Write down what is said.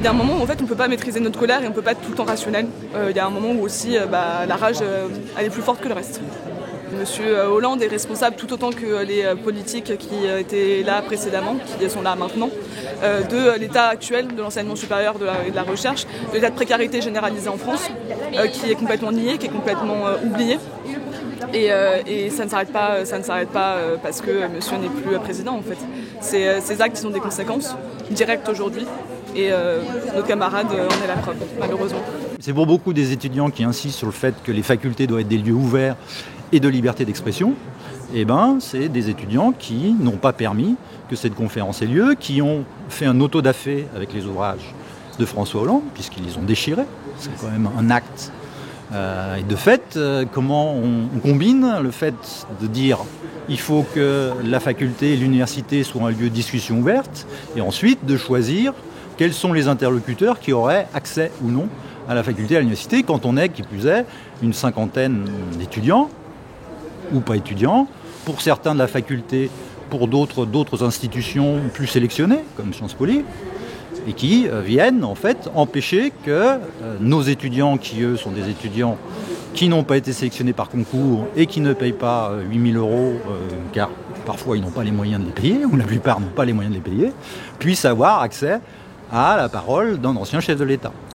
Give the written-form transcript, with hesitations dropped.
Il y a un moment où en fait on ne peut pas maîtriser notre colère et on ne peut pas être tout le temps rationnel. Il y a un moment où aussi la rage elle est plus forte que le reste. Monsieur Hollande est responsable tout autant que les politiques qui étaient là précédemment, qui sont là maintenant, de l'état actuel de l'enseignement supérieur et de la recherche, de l'état de précarité généralisé en France, qui est complètement nié, qui est complètement oublié. Et ça ne s'arrête pas parce que monsieur n'est plus président en fait. Ces actes ils ont des conséquences directes aujourd'hui et nos camarades en est la preuve, malheureusement. C'est pour beaucoup des étudiants qui insistent sur le fait que les facultés doivent être des lieux ouverts et de liberté d'expression. C'est des étudiants qui n'ont pas permis que cette conférence ait lieu, qui ont fait un auto-da-fé avec les ouvrages de François Hollande, puisqu'ils les ont déchirés. C'est quand même un acte. Et de fait, comment on combine le fait de dire il faut que la faculté et l'université soient un lieu de discussion ouverte, et ensuite de choisir quels sont les interlocuteurs qui auraient accès ou non à la faculté et à l'université, quand on est, qui plus est, une cinquantaine d'étudiants, ou pas étudiants, pour certains de la faculté, pour d'autres institutions plus sélectionnées, comme Sciences Po, et qui viennent en fait empêcher que nos étudiants, qui eux sont des étudiants qui n'ont pas été sélectionnés par concours et qui ne payent pas 8 000 €, car parfois ils n'ont pas les moyens de les payer, ou la plupart n'ont pas les moyens de les payer, puissent avoir accès à la parole d'un ancien chef de l'État.